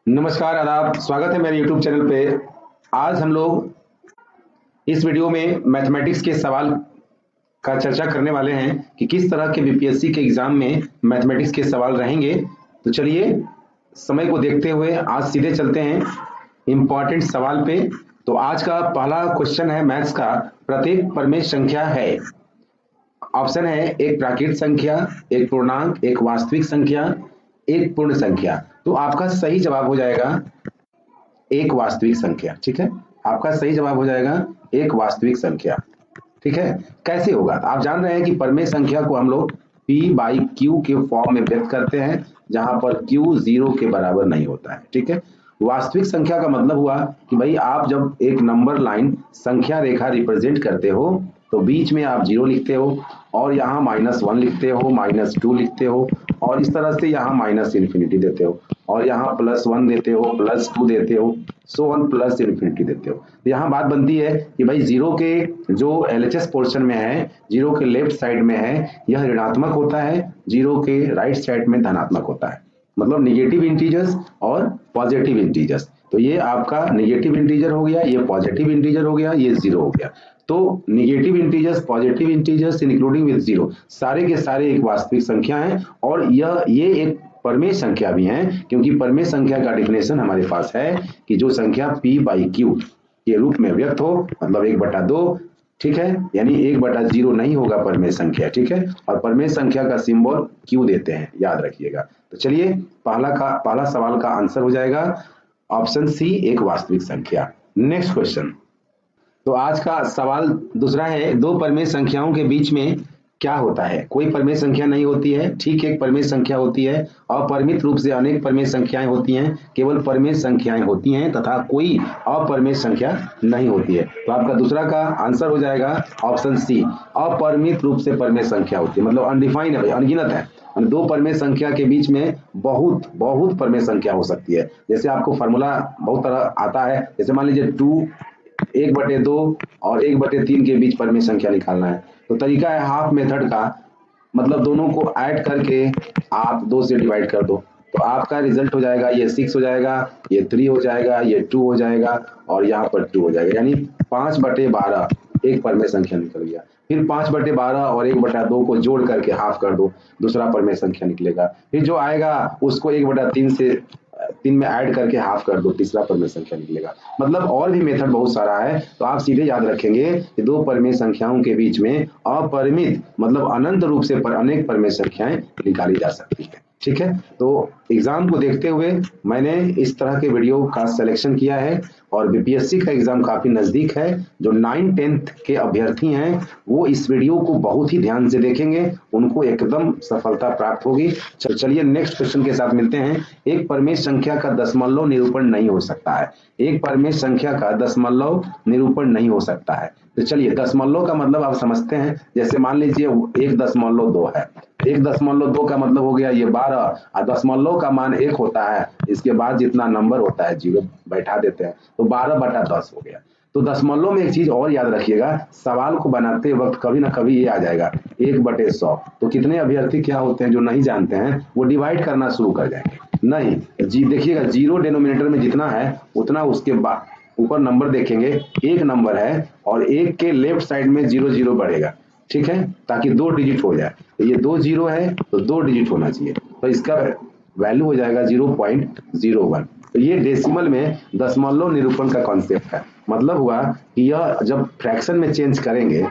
नमस्कार, आदाब, स्वागत है मेरे YouTube चैनल पे। आज हम लोग इस वीडियो में मैथमेटिक्स के सवाल का चर्चा करने वाले हैं कि किस तरह के बीपीएससी के एग्जाम में मैथमेटिक्स के सवाल रहेंगे। तो चलिए समय को देखते हुए आज सीधे चलते हैं इम्पॉर्टेंट सवाल पे। तो आज का पहला क्वेश्चन है मैथ्स का, प्रत्येक परमेय संख्या है। ऑप्शन है एक प्राकृत संख्या, एक पूर्णांक, एक वास्तविक संख्या, एक पूर्ण संख्या। तो आपका सही जवाब हो जाएगा एक वास्तविक संख्या। ठीक है, आपका सही जवाब हो जाएगा एक वास्तविक संख्या। ठीक है, कैसे होगा? तो आप जान रहे हैं कि परमेय संख्या को हम लोग P बाई Q के फॉर्म में व्यक्त करते हैं, जहां पर Q 0 के बराबर नहीं होता है। ठीक है, वास्तविक संख्या का मतलब हुआ कि भाई आप जब एक नंबर लाइन संख्या रेखा रिप्रेजेंट करते हो तो बीच में आप 0 लिखते हो और यहाँ -1 लिखते हो, -2 लिखते हो और इस तरह से यहाँ -इन्फिनिटी देते हो और यहाँ +1 देते हो, +2 देते हो, सो वन प्लस इन्फिनिटी देते हो। तो यहाँ बात बनती है कि भाई 0 के जो LHS पोर्शन में है, 0 के लेफ्ट साइड में है, यह ऋणात्मक होता है, 0 के राइट साइड में धनात्मक होता है। मतलब निगेटिव इंटीजर्स और पॉजिटिव इंटीजर्स। तो ये आपका निगेटिव इंटीजर हो गया, ये पॉजिटिव इंटीजर हो गया, ये 0 हो गया। तो negative integers, positive integers including with 0 सारे के सारे एक वास्तविक संख्या है और ये एक परमेय संख्या भी है, क्योंकि परमेय संख्या का डिफिनेशन हमारे पास है कि जो संख्या P बाई Q के रूप में व्यक्त हो, मतलब 1/2। ठीक है, यानी 1/0 नहीं होगा परमेय संख्या। ठीक है, और परमेय संख्या का सिंबल Q देते हैं, याद रखिएगा। तो चलिए पहला सवाल का आंसर हो जाएगा ऑप्शन सी, एक वास्तविक संख्या। Next question. तो आज का सवाल दूसरा है, दो परमेय संख्याओं के बीच में क्या होता है? कोई परमेय संख्या नहीं होती है, ठीक एक परमेय संख्या होती है। अपरिमित रूप से अनेक परमेय संख्याएं होती हैं, केवल परमेय संख्याएं होती हैं तथा कोई अपरिमेय संख्या नहीं होती है। तो आपका दूसरा का आंसर हो जाएगा ऑप्शन सी, अपरिमित रूप से परमेय संख्या होती है, मतलब अनडिफाइंड है, अनगिनत है। दो परमेय संख्या के बीच में बहुत बहुत परमेय संख्या हो सकती है। जैसे आपको फॉर्मूला बहुत तरह आता है, जैसे मान लीजिए 1/2 और 1/3 के बीच परमेय संख्या निकालना है। तो तरीका है हाफ मेथड का, मतलब दोनों को ऐड करके आप 2 से डिवाइड कर दो, तो आपका रिजल्ट हो जाएगा ये 6 हो जाएगा, ये 3 हो जाएगा, ये 2 हो जाएगा और यहाँ पर 2 हो जाएगा, यानी 5/12 एक परमेय संख्या निकल गया। फिर 5/12 और 1/2 को जोड़ करके हाफ कर दो, दूसरा परमेय संख्या निकलेगा। फिर जो आएगा उसको 1/3 से 3 में ऐड करके हाफ कर दो, तीसरा परमेय संख्या निकलेगा। मतलब और भी मेथड बहुत सारा है, तो आप सीधे याद रखेंगे कि दो परमेय संख्याओं के बीच में अपरिमित मतलब अनंत रूप से अनेक परमेय संख्याएं निकाली जा सकती है। ठीक है, तो एग्जाम को देखते हुए मैंने इस तरह के वीडियो का सिलेक्शन किया है और बीपीएससी का एग्जाम काफी नजदीक है। जो 9th-10th के अभ्यर्थी हैं वो इस वीडियो को बहुत ही ध्यान से देखेंगे, उनको एकदम सफलता प्राप्त होगी। चलिए नेक्स्ट क्वेश्चन के साथ मिलते हैं। एक परमेय संख्या का दशमलव निरूपण नहीं हो सकता है। एक परमेय संख्या का दशमलव निरूपण नहीं हो सकता है। तो चलिए दशमलव का मतलब आप समझते हैं, जैसे मान लीजिए 1.2 है, 1.2 का मतलब हो गया ये 12 और दशमलव का मान 1 होता है, इसके बाद जितना नंबर होता है 0 बैठा देते हैं, तो 12/10 हो गया। तो दशमलव में एक चीज और याद रखिएगा, सवाल को बनाते वक्त कभी ना कभी ये आ जाएगा 1/100। तो कितने अभ्यर्थी क्या होते हैं जो नहीं जानते हैं, वो डिवाइड करना शुरू कर जाएंगे। नहीं जी, देखिएगा 0 डिनोमिनेटर में जितना है उतना उसके बाद ऊपर नंबर देखेंगे, एक नंबर है और एक के लेफ्ट साइड में 0 बढ़ेगा। ठीक है, ताकि 2 डिजिट हो जाए। तो ये 2 0 है तो 2 डिजिट होना चाहिए, तो इसका वैल्यू हो जाएगा 0.01। तो ये डेसिमल में दशमलव निरूपण का कॉन्सेप्ट है। मतलब हुआ कि यह जब फ्रैक्शन में चेंज करेंगे,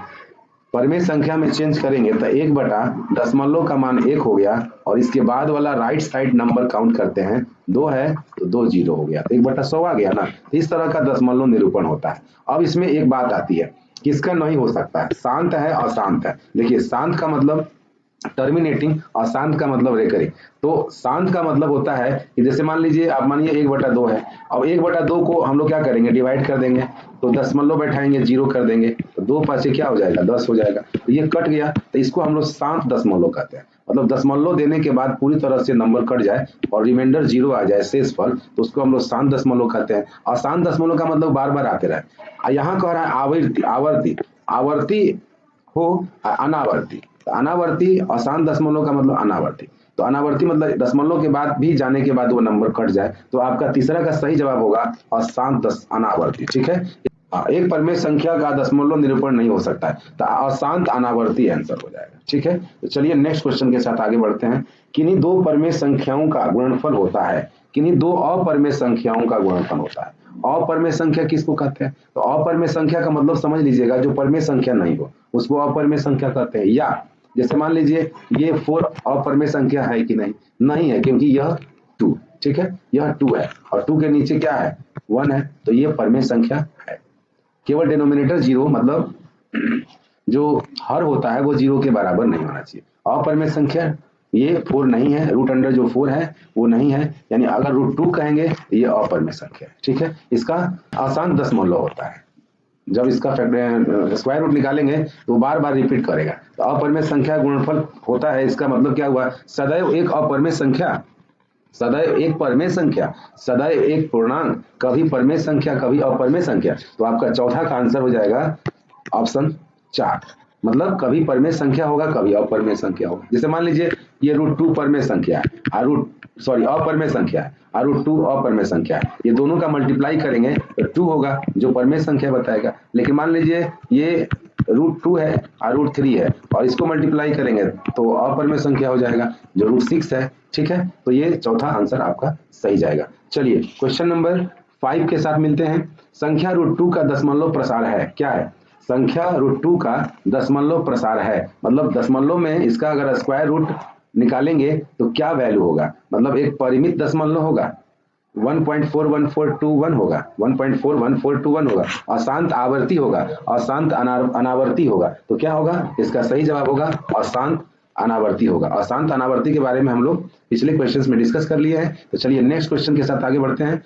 परमेय संख्या में चेंज करेंगे, तो 1/दशमलव का मान 1 हो गया और इसके बाद वाला राइट साइड नंबर काउंट करते हैं, 2 है तो 2 0 हो गया, तो 1/100 आ गया ना। इस तरह का दशमलव निरूपण होता है। अब इसमें एक बात आती है, किसका नहीं हो सकता है? शांत है, अशांत है। देखिए शांत का मतलब टर्मिनेटिंग, अशांत का मतलब रेकरिंग। तो शांत का मतलब होता है कि जैसे मान लीजिए आप मानिए 1/2 है, अब 1/2 को हम लोग क्या करेंगे, डिवाइड कर देंगे, तो दशमलव बैठाएंगे, 0 कर देंगे, तो 2 5 क्या हो जाएगा, 10 हो जाएगा। तो ये कट गया, तो इसको हम लोग शांत दशमलव कहते हैं। मतलब दशमलव देने के बाद पूरी तरह से नंबर कट जाए और रिमाइंडर 0 आ जाए शेष फल, तो उसको हम लोग शांत दशमलव कहते हैं। अशांत दशमलव का मतलब बार बार आते रहे। यहाँ कह रहा है आवर्ती, आवर्ती, आवर्ती हो अनावर्ती। अनावर्ती, अशांत दशमलव का मतलब अनावर्ती। तो अनावर्ती मतलब दशमलव के बाद भी जाने के बाद वो नंबर कट जाए, तो आपका तीसरा का सही जवाब होगा अशांत अनावर्ती। ठीक है, एक परिमेय संख्या का दशमलव निरूपण नहीं हो सकता है, तो अशांत अनावर्ती आंसर हो जाएगा। ठीक है, तो चलिए नेक्स्ट क्वेश्चन के साथ आगे बढ़ते हैं। किन्हीं दो परिमेय संख्याओं का गुणनफल होता है, किन्हीं दो अपरिमेय संख्याओं का गुणनफल होता है। अपरिमेय संख्या किसको कहते हैं? तो अपरिमेय संख्या का मतलब समझ लीजिएगा, जो परिमेय संख्या नहीं हो उसको अपरिमेय संख्या कहते हैं। या जैसे मान लीजिए ये 4 अपरिमेय संख्या है कि नहीं? नहीं है, क्योंकि यह 2, ठीक है, यह 2 है और 2 के नीचे क्या है? 1 है, तो ये परिमेय संख्या है। केवल डिनोमिनेटर 0, मतलब जो हर होता है वो 0 के बराबर नहीं होना चाहिए। अपरिमेय संख्या ये 4 नहीं है, रूट अंडर जो 4 है वो नहीं है, यानी अगर रूट 2 कहेंगे तो ये अपरिमेय संख्या है। ठीक है, इसका आसान दशमलव होता है, जब इसका स्क्वायर रूट निकालेंगे तो बार बार रिपीट करेगा। तो अपरिमेय संख्या गुणनफल होता है, इसका मतलब क्या हुआ? सदैव एक अपरिमेय संख्या, सदैव एक परिमेय संख्या, सदैव एक पूर्णांक, कभी परिमेय संख्या कभी अपरिमेय संख्या। तो आपका चौथा का आंसर हो जाएगा ऑप्शन 4, मतलब कभी परिमेय संख्या होगा कभी अपरिमेय संख्या होगा। जैसे मान लीजिए ये रूट 2 परिमेय संख्या है और अपरिमेय संख्या है और रूट 2 अपरिमेय संख्या है, ये दोनों का मल्टीप्लाई करेंगे तो 2 होगा जो परिमेय संख्या बताएगा। लेकिन मान लीजिए ये रूट 2 है और रूट 3 है और इसको मल्टीप्लाई करेंगे तो अपरिमेय संख्या हो जाएगा जो रूट 6 है। ठीक है, तो ये चौथा आंसर आपका सही जाएगा। चलिए क्वेश्चन नंबर 5 के साथ मिलते हैं। संख्या रूट 2 का दशमलव प्रसार है, क्या है? संख्या रूट 2 का दशमलव प्रसार है, मतलब दशमलव में इसका अगर स्क्वायर रूट निकालेंगे तो क्या वैल्यू होगा? मतलब एक परिमित दशमलव होगा, 1.41421 होगा, 1.41421 होगा, अशांत आवर्ती होगा, अशांत अनावर्ती होगा। तो क्या होगा? इसका सही जवाब होगा अशांत अनावर्ती होगा। अशांत अनावर्ती के बारे में हम लोग पिछले क्वेश्चंस में डिस्कस कर लिए हैं। तो चलिए नेक्स्ट क्वेश्चन के साथ आगे बढ़ते हैं।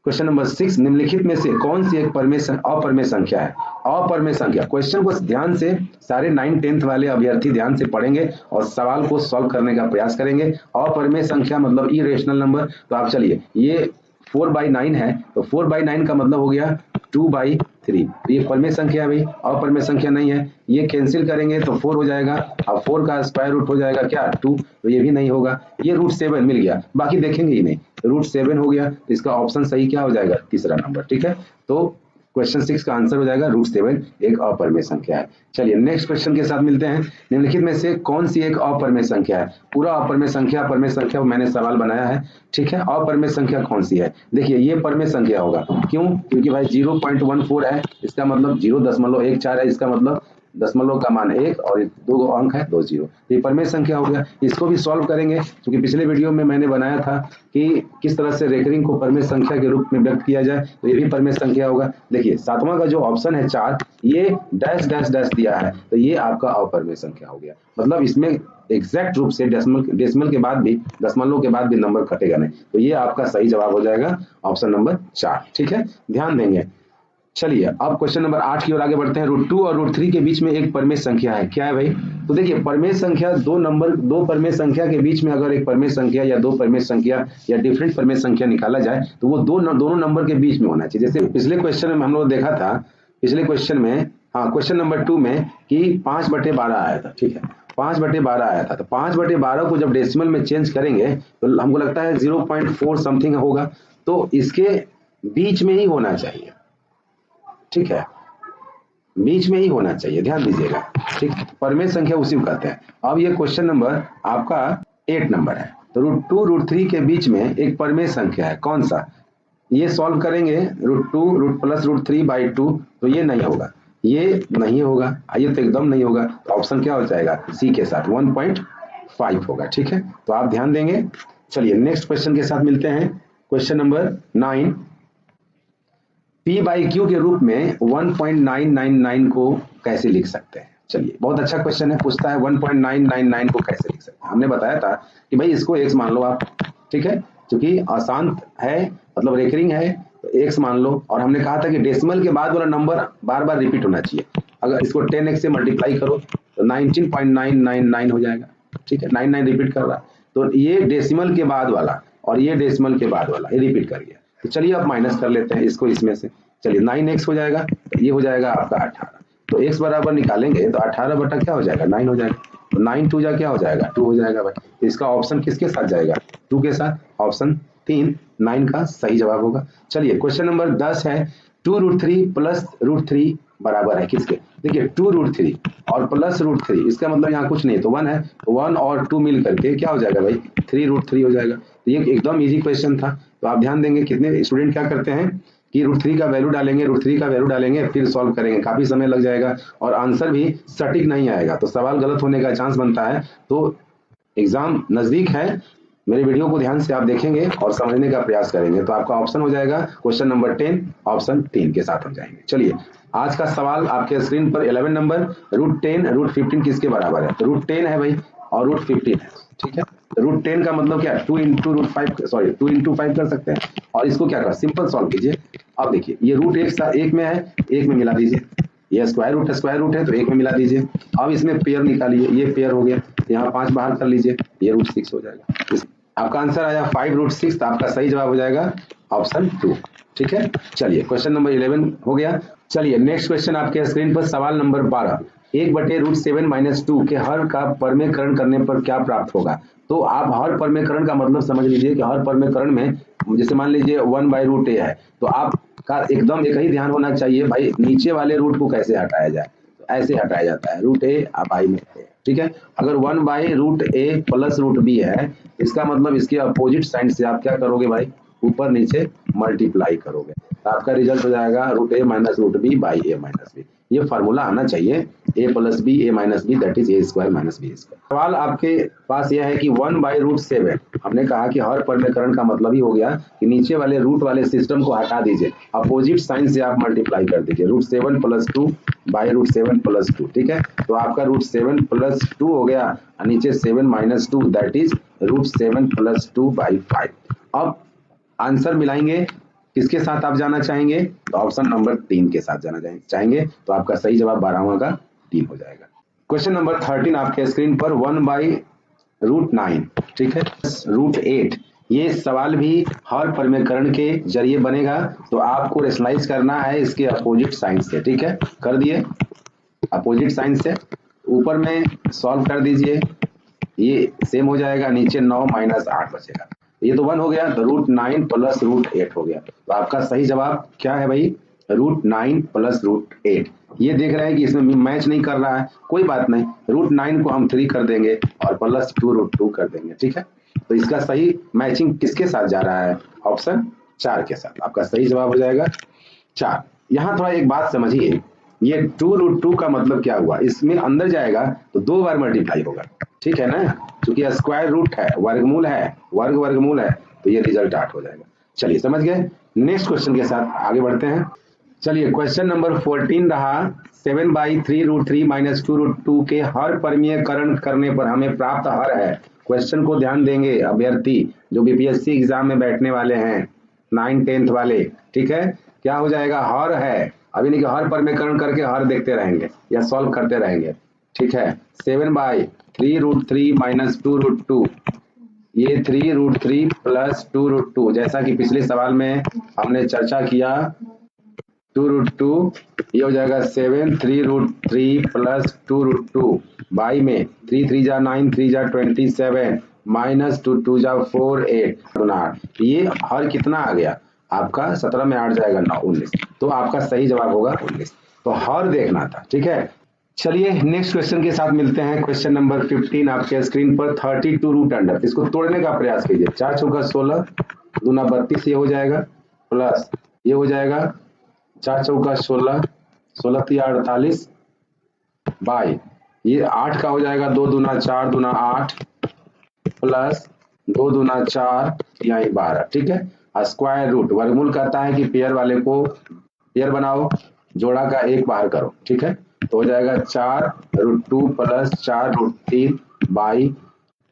क्वेश्चन नंबर 6, निम्नलिखित में से कौन सी एक अपरिमेय संख्या है? अपरिमेय संख्या, क्वेश्चन को ध्यान से सारे 9th 10th वाले अभ्यर्थी ध्यान से पढ़ेंगे और सवाल को सॉल्व करने का प्रयास करेंगे। अपरिमेय संख्या मतलब इरेशनल नंबर। तो आप चलिए, ये 4/9 है, तो 4/9 का मतलब हो गया 2/3। ये परिमेय संख्या भाई, अपरिमेय संख्या नहीं है। ये कैंसिल करेंगे तो 4 हो जाएगा, अब 4 का स्क्वायर रूट हो जाएगा क्या? 2, तो ये भी नहीं होगा। ये रूट 7 मिल गया, बाकी देखेंगे ही नहीं, रूट 7 हो गया, तो इसका ऑप्शन सही क्या हो जाएगा? तीसरा नंबर। ठीक है, तो क्वेश्चन 6 का आंसर हो जाएगा रूट 7 एक अपरिमेय संख्या है। चलिए नेक्स्ट क्वेश्चन के साथ मिलते हैं। निम्नलिखित में से कौन सी एक अपरिमेय संख्या है? पूरा अपरिमेय संख्या परिमेय संख्या मैंने सवाल बनाया है। ठीक है, अपरिमेय संख्या कौन सी है? देखिए ये परिमेय संख्या होगा, क्यों? क्योंकि भाई 0.14 है, इसका मतलब 0.14 है, इसका मतलब दशमलव का मान 1 और 2 अंक है 2 0, ये परिमेय संख्या हो गया। इसको भी सॉल्व करेंगे, क्योंकि पिछले वीडियो में मैंने बनाया था कि किस तरह से रेकरिंग को परिमेय संख्या के रूप में व्यक्त किया जाए, तो ये भी परिमेय संख्या होगा। देखिए 7वां का जो ऑप्शन है 4, ये डैश डैश डैश दिया है, तो ये आपका अपरिमेय संख्या हो गया। मतलब इसमें एग्जैक्ट रूप से डेसिमल के बाद भी, दशमलव के बाद भी नंबर कटेगा नहीं, तो ये आपका सही जवाब हो जाएगा ऑप्शन नंबर 4। ठीक है, ध्यान देंगे। चलिए अब क्वेश्चन नंबर 8 की ओर आगे बढ़ते हैं। रूट 2 और रूट 3 के बीच में एक परिमेय संख्या है, क्या है भाई? तो देखिए परिमेय संख्या, दो परिमेय संख्या के बीच में अगर एक परिमेय संख्या या दो परिमेय संख्या या डिफरेंट परिमेय संख्या निकाला जाए तो वो दोनों नंबर के बीच में होना चाहिए। जैसे पिछले क्वेश्चन में हम लोग देखा था, पिछले क्वेश्चन में, हाँ क्वेश्चन नंबर 2 में कि 5/12 आया था। ठीक है, 5/12 आया था, तो 5/12 को जब डेसिमल में चेंज करेंगे तो हमको लगता है 0.4 समथिंग होगा, तो इसके बीच में ही होना चाहिए। ठीक है, बीच में ही होना चाहिए, ध्यान दीजिएगा। ठीक, परिमेय संख्या उसी को कहते हैं। अब ये क्वेश्चन नंबर आपका 8 नंबर है, तो रूट 2 रूट 3 के बीच में एक परिमेय संख्या है, कौन सा? ये सॉल्व करेंगे, रूट 2 रूट प्लस रूट 3/2, तो ये नहीं होगा, ये नहीं होगा, ये तो एकदम नहीं होगा। तो ऑप्शन क्या हो जाएगा? सी के साथ 1.5 होगा। ठीक है, तो आप ध्यान देंगे। चलिए नेक्स्ट क्वेश्चन के साथ मिलते हैं। क्वेश्चन नंबर 9, P/Q के रूप में 1.999 को कैसे लिख सकते हैं? चलिए बहुत अच्छा क्वेश्चन है, पूछता है 1.999 को कैसे लिख सकते हैं। हमने बताया था कि भाई इसको x मान लो आप। ठीक है, क्योंकि अशांत है मतलब रेकरिंग है तो x मान लो, और हमने कहा था कि डेसिमल के बाद वाला नंबर बार बार रिपीट होना चाहिए। अगर इसको 10x से मल्टीप्लाई करो तो 19.999 हो जाएगा। ठीक है, 99 रिपीट कर रहा है, तो ये डेसिमल के बाद वाला और ये डेसिमल के बाद वाला ये रिपीट कर गया। तो चलिए अब माइनस कर लेते हैं इसको इसमें से। चलिए 9x हो जाएगा, ये हो जाएगा आपका 18। तो x बराबर निकालेंगे तो 18 बटा क्या हो जाएगा 9 हो जाएगा, तो 9 2 जा क्या हो जाएगा 2 हो जाएगा भाई। तो इसका ऑप्शन किसके साथ जाएगा 2 के साथ, ऑप्शन 3 9 का सही जवाब होगा। चलिए क्वेश्चन नंबर 10 है 2√3 प्लस √3 बराबर है किसके, देखिए 2√3 और प्लस √3, इसका मतलब यहाँ कुछ नहीं तो 1 है, तो 1 और 2 मिल करके क्या हो जाएगा भाई 3√3 हो जाएगा। तो ये एकदम इजी क्वेश्चन था। तो आप ध्यान देंगे कितने स्टूडेंट क्या करते हैं कि √3 का वैल्यू डालेंगे, √3 का वैल्यू डालेंगे फिर सॉल्व करेंगे, काफी समय लग जाएगा और आंसर भी सटीक नहीं आएगा, तो सवाल गलत होने का चांस बनता है। तो एग्जाम नजदीक है, मेरे वीडियो को ध्यान से आप देखेंगे और समझने का प्रयास करेंगे तो आपका ऑप्शन हो जाएगा क्वेश्चन नंबर 10, ऑप्शन 3 के साथ हम जाएंगे। चलिए आज का सवाल आपके स्क्रीन पर 11 नंबर √10 √15 किसके बराबर है, तो √10 है भाई और √15 है, ठीक है। √10 का मतलब क्या 2 इंटू √5 सॉरी 2 इंटू 5 कर सकते हैं और इसको क्या कर सिंपल सॉल्व कीजिए। अब देखिए ये रूट एक में है, एक में मिला दीजिए, ये स्क्वायर रूट है तो एक में मिला दीजिए। अब इसमें पेयर निकालिए, ये पेयर हो गया, यहाँ 5 बाहर कर लीजिए, ये √6 हो जाएगा। आपका आंसर आया 5√6, तो आपका सही जवाब हो जाएगा ऑप्शन 2, ठीक है। चलिए क्वेश्चन नंबर 11 हो गया। चलिए नेक्स्ट क्वेश्चन आपके स्क्रीन पर सवाल नंबर 12, 1/√7 - 2 के हर का परमेकरण करने पर क्या प्राप्त होगा। तो आप हर परमेकरण का मतलब समझ लीजिए कि हर परमेकरण में जैसे मान लीजिए 1/√a है, तो आपका एकदम एक ही ध्यान होना चाहिए भाई नीचे वाले रूट को कैसे हटाया जाए, तो ऐसे हटाया जाता है √a आप आई में, ठीक है। अगर 1/√a प्लस √b है, इसका मतलब इसके अपोजिट साइड से आप क्या करोगे भाई ऊपर नीचे मल्टीप्लाई करोगे, तो आपका रिजल्ट हो जाएगा √a - √b by a - b। ये फार्मूला आना चाहिए a + b a - b that is a² - b²। सवाल आपके पास यह है कि 1/√7, हमने कहा कि हर परमेकरण का मतलब ही हो गया कि नीचे वाले रूट वाले सिस्टम को हटा दीजिए, अपोजिट साइन से आप मल्टीप्लाई कर दीजिए, √7 + 2 बाई √7 + 2, ठीक है। तो आपका √7 + 2 हो गया और नीचे 7 - 2 दैट इज √7 + 2 बाई 5। अब आंसर मिलाएंगे, किसके साथ आप जाना चाहेंगे, तो ऑप्शन नंबर 3 के साथ जाना चाहेंगे, तो आपका सही जवाब 12वां का 3 हो जाएगा। क्वेश्चन नंबर 13 आपके स्क्रीन पर 1/√9, ठीक है, √8, ये सवाल भी हर परमेकरण के जरिए बनेगा, तो आपको रेशनलाइज करना है इसके अपोजिट साइन से, ठीक है। कर दिए अपोजिट साइन से, ऊपर में सॉल्व कर दीजिए, ये सेम हो जाएगा, नीचे 9 - 8 बचेगा, ये तो 1 हो गया, तो √9 + √8 हो गया। तो आपका सही जवाब क्या है भाई √9 + √8। ये देख रहे हैं कि इसमें मैच नहीं कर रहा है, कोई बात नहीं, √9 को हम 3 कर देंगे और प्लस 2 √2 कर देंगे, ठीक है। तो इसका सही मैचिंग किसके साथ जा रहा है, ऑप्शन 4 के साथ, आपका सही जवाब हो जाएगा 4। यहाँ थोड़ा एक बात समझिए, ये 2 √2 का मतलब क्या हुआ, इसमें अंदर जाएगा तो 2 बार मल्टीप्लाई होगा, ठीक है ना, क्योंकि स्क्वायर रूट है, वर्गमूल है, वर्गमूल है, तो ये रिजल्ट 8 हो जाएगा। चलिए समझ गए, नेक्स्ट क्वेश्चन के साथ आगे बढ़ते हैं। चलिए क्वेश्चन नंबर 14 रहा 7/3√3 - 2√2 के हर परमीयकरण करने पर हमें प्राप्त हर है। क्वेश्चन को ध्यान देंगे अभ्यर्थी जो बीपीएससी एग्जाम में बैठने वाले हैं 9 10th वाले, ठीक है, क्या हो जाएगा हर है, अभी नहीं कि हर परमीकरण करके हर देखते रहेंगे या सॉल्व करते रहेंगे, ठीक है। 7/3√3 - 2√2, ये 3√3 + 2√2, जैसा कि पिछले सवाल में हमने चर्चा किया 2√2, ये हो जाएगा 7 3√3 + 2√2 बाई में 3 3 जा 9 3 जा 27 -2 2 जा 4 8 8, ये हर कितना आ गया आपका 17 में 8 जाएगा 9 19, तो आपका सही जवाब होगा 19, तो हर देखना था, ठीक है। चलिए नेक्स्ट क्वेश्चन के साथ मिलते हैं। क्वेश्चन नंबर 15 आपके स्क्रीन पर 32√, इसको तोड़ने का प्रयास कीजिए, 4 चौका 16 दूना 32, ये हो जाएगा प्लस ये हो जाएगा 4 चौका 16 16 तिया 48 बाई ये 8 का हो जाएगा 2 दूना 4 दूना 8 प्लस 2 दूना 4 यहाँ 12, ठीक है। स्क्वायर रूट, वर्गमूल कहता है कि पेयर वाले को पेयर बनाओ, जोड़ा का एक बाहर करो, ठीक है, तो हो जाएगा 4√2 + 4√3 बाई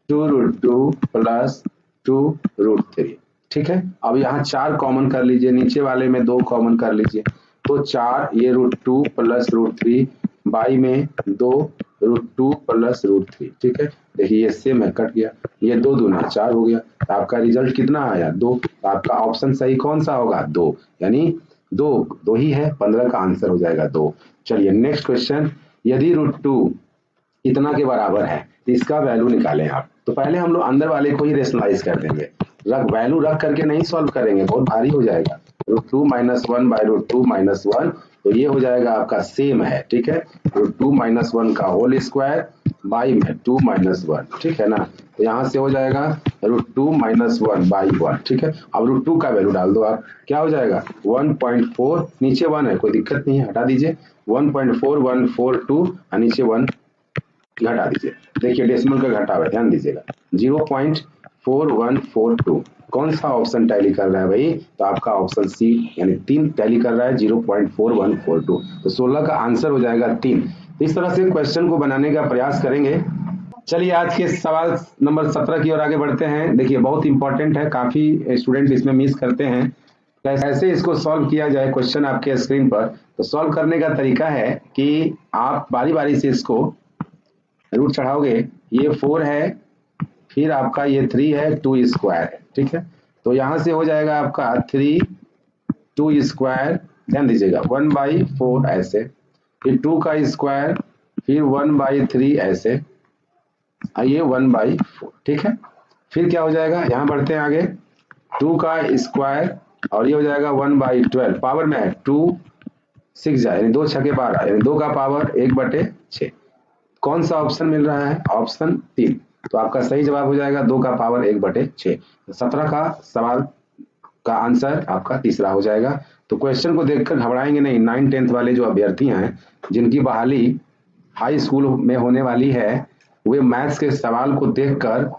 2√2 + 2√3, ठीक है। अब यहाँ 4 कॉमन कर लीजिए, नीचे वाले में 2 कॉमन कर लीजिए, तो 4 ये √2 + √3 बाई में 2 √2 + √3, ठीक है। देखिए ये सेम है, कट गया, ये 2 दूना 4 हो गया, तो आपका रिजल्ट कितना आया 2, तो आपका ऑप्शन सही कौन सा होगा 2, यानी दो ही है, 15 का आंसर हो जाएगा 2। चलिए नेक्स्ट क्वेश्चन, यदि √2 इतना के बराबर है तो इसका वैल्यू निकालें आप। तो पहले हम लोग अंदर वाले को ही रेशनलाइज कर देंगे, वैल्यू रख करके नहीं सॉल्व करेंगे, बहुत भारी हो जाएगा। √2 - 1 बाई √2 - 1, तो ये हो जाएगा आपका सेम है, ठीक है। √2 - 1 का होल स्क्वायर बाई में 2 - 1, ठीक है ना। तो यहाँ से हो जाएगा √2 - 1 बाई 1, ठीक है। अब √2 का वैल्यू डाल दो आप, क्या हो जाएगा 1.4, नीचे 1 है, कोई दिक्कत नहीं है, हटा दीजिए। 1.4142 और नीचे 1 घटा दीजिए। देखिए डेसिमल का घटा हुआ है, ध्यान दीजिएगा 0.4142। कौन सा ऑप्शन टैली कर रहा है भाई? तो आपका ऑप्शन सी यानी 3 टैली कर रहा है 0.4142। तो 16 का आंसर हो जाएगा 3। इस तरह से क्वेश्चन को बनाने का प्रयास करेंगे। चलिए आज के सवाल नंबर 17 की ओर आगे बढ़ते हैं। देखिए बहुत इंपॉर्टेंट है, काफी स्टूडेंट इसमें मिस करते हैं। कैसे इसको सॉल्व किया जाए, क्वेश्चन आपके स्क्रीन पर। तो सॉल्व करने का तरीका है कि आप बारी बारी से इसको रूट चढ़ाओगे। ये 4 है, फिर आपका ये 3 है, 2 स्क्वायर है, ठीक है। तो यहाँ से हो जाएगा आपका 3 2 स्क्वायर, ध्यान दीजिएगा 1/4 ऐसे, फिर 2 का स्क्वायर, फिर 1/3 ऐसे, ये 1/4, ठीक है। फिर क्या हो जाएगा, यहाँ बढ़ते हैं आगे, 2 का स्क्वायर और ये हो जाएगा 1/12, पावर में है 2 6 जाए यानी 2 छके 12, यानी 2 का पावर 1/6। कौन सा ऑप्शन मिल रहा है? ऑप्शन 3। तो आपका सही जवाब हो जाएगा 2 का पावर 1/6। 17 का सवाल का आंसर आपका तीसरा हो जाएगा। तो क्वेश्चन को देखकर घबराएंगे नहीं। 9 10th वाले जो अभ्यर्थी हैं जिनकी बहाली हाई स्कूल में होने वाली है, वे मैथ्स के सवाल को देखकर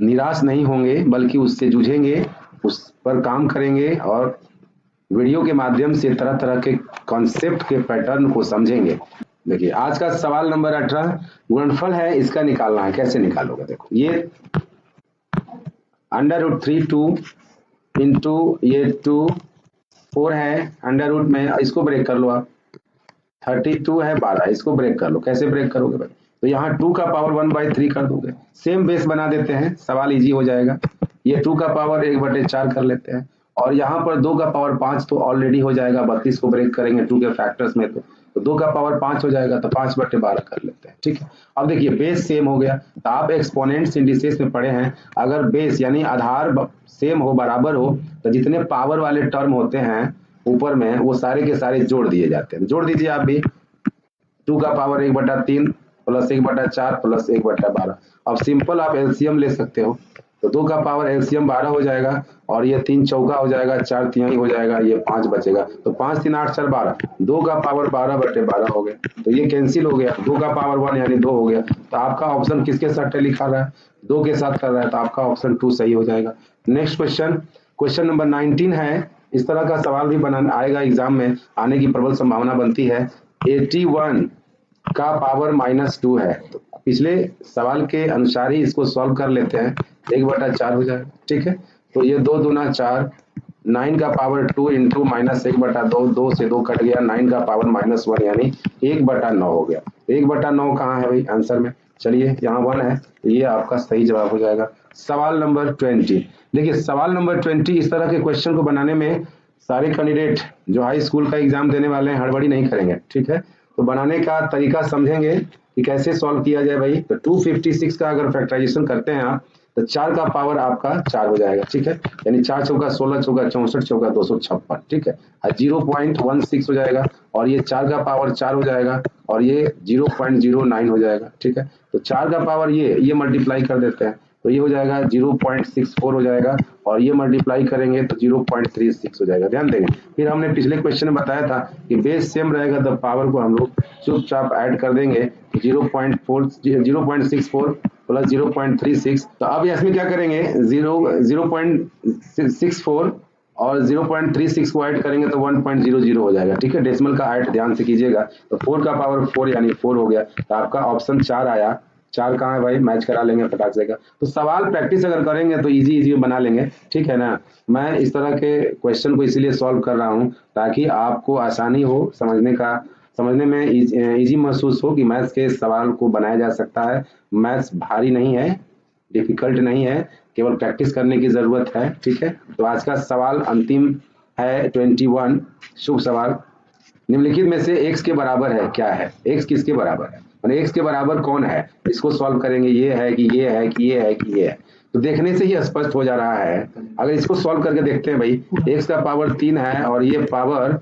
निराश नहीं होंगे, बल्कि उससे जूझेंगे, उस पर काम करेंगे और वीडियो के माध्यम से तरह तरह के कॉन्सेप्ट के पैटर्न को समझेंगे। देखिए आज का सवाल नंबर 18 गुणनफल है, इसका निकालना है। कैसे निकालोगे? देखो ये √3 2 इंटू ये 2 4 है, अंडर रूट में इसको ब्रेक कर लो आप, 32 है 12, इसको ब्रेक कर लो। कैसे ब्रेक करोगे भाई? तो यहाँ 2 का पावर 1/3 कर दोगे। सेम बेस बना देते हैं, सवाल इजी हो जाएगा। ये 2 का पावर 1/4 कर लेते हैं और यहाँ पर 2 का पावर 5 तो ऑलरेडी हो जाएगा, 32 को ब्रेक करेंगे 2 के फैक्टर्स में, तो 2 का पावर 5 हो जाएगा, तो 5/12 कर लेते हैं, ठीक है। अब देखिए बेस सेम हो गया, तो आप एक्सपोनेंट्स इंडिसेस में पढ़े हैं, अगर बेस यानी आधार सेम हो, बराबर हो, तो जितने पावर वाले टर्म होते हैं ऊपर में वो सारे के सारे जोड़ दिए जाते हैं। जोड़ दीजिए आप भी, 2 का पावर 1/3 प्लस 1/4 प्लस 1/12। अब सिंपल आप एलसीएम ले सकते हो, तो 2 का पावर एलसीएम 12 हो जाएगा और ये 3 चौका हो जाएगा, 4 तिहाई हो जाएगा, ये 5 बचेगा, तो 5 3 8 4 12, 2 का पावर 12/12 हो गया, तो ये कैंसिल हो गया। 2 का पावर 1 यानी 2 हो गया। तो आपका ऑप्शन किसके साथ लिखा रहा है? 2 के साथ कर रहा है, तो आपका ऑप्शन 2 सही हो जाएगा। नेक्स्ट क्वेश्चन, क्वेश्चन नंबर 19 है। इस तरह का सवाल भी बनाना आएगा एग्जाम में, आने की प्रबल संभावना बनती है। 81 का पावर -2 है, तो पिछले सवाल के अनुसार ही इसको सॉल्व कर लेते हैं, 1/4 हो जाएगा, ठीक है। तो ये 2 दूना 4, 9 का पावर 2 इंटू -1/2, 2 से 2 कट गया, 9 का पावर -1 यानी 1/9 हो गया। 1/9 कहाँ है भाई आंसर में? चलिए यहाँ 1 है, तो ये आपका सही जवाब हो जाएगा। सवाल नंबर 20, देखिए सवाल नंबर 20, इस तरह के क्वेश्चन को बनाने में सारे कैंडिडेट जो हाई स्कूल का एग्जाम देने वाले हैं हड़बड़ी नहीं करेंगे, ठीक है। तो बनाने का तरीका समझेंगे कि कैसे सॉल्व किया जाए भाई। तो 256 का अगर फैक्टराइजेशन करते हैं आप, तो 4 का पावर आपका 4 हो जाएगा, ठीक है। यानी 4 चौका 16, चौका 64, चौका 256, ठीक है। 0.16 हो जाएगा और ये 4 का पावर 4 हो जाएगा और ये 0.09 हो जाएगा, ठीक है। तो 4 का पावर ये मल्टीप्लाई कर देते हैं, तो ये हो जाएगा 0.64 हो जाएगा और ये मल्टीप्लाई करेंगे तो 0.36 हो जाएगा। ध्यान देंगे, फिर हमने पिछले क्वेश्चन में बताया था कि बेस सेम रहेगा तो पावर को हम लोग चुपचाप ऐड कर देंगे, 0.64 प्लस 0.36। तो अब इसमें क्या करेंगे, 0.64 और 0.36 को ऐड करेंगे तो 1.00 हो जाएगा, ठीक है। डेसिमल का ऐड ध्यान से कीजिएगा। तो 4 का पावर 4 यानी 4 हो गया, तो आपका ऑप्शन 4 आया। 4 कहाँ है भाई? मैच करा लेंगे फटाक से का। तो सवाल प्रैक्टिस अगर करेंगे तो इजी बना लेंगे, ठीक है ना। मैं इस तरह के क्वेश्चन को इसीलिए सॉल्व कर रहा हूँ ताकि आपको आसानी हो समझने में इजी महसूस हो कि मैथ्स के सवाल को बनाया जा सकता है। मैथ्स भारी नहीं है, डिफिकल्ट नहीं है, केवल प्रैक्टिस करने की जरूरत है, ठीक है। तो आज का सवाल अंतिम है 21, शुभ सवाल, निम्नलिखित में से x के बराबर है क्या है? x किसके बराबर है, मैंने x के बराबर कौन है, इसको सॉल्व करेंगे। ये है कि ये है कि ये है कि ये है, तो देखने से ही स्पष्ट हो जा रहा है। अगर इसको सॉल्व करके देखते हैं भाई, x का पावर 3 है और ये पावर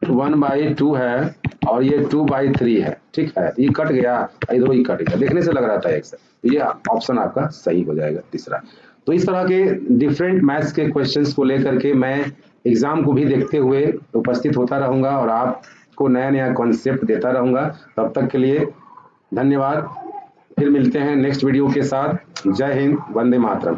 1/2 है और ये 2/3 है, ठीक है, ये कट गया, इधर ही कट गया, देखने से लग रहा था x, तो ये ऑप्शन आपका सही हो जाएगा तीसरा। तो इस तरह के डिफरेंट मैथ्स के क्वेश्चंस को लेकर के मैं एग्जाम को भी देखते हुए उपस्थित होता रहूंगा और आपको नया नया कॉन्सेप्ट देता रहूंगा। तब तक के लिए धन्यवाद, फिर मिलते हैं नेक्स्ट वीडियो के साथ। जय हिंद, वंदे मातरम।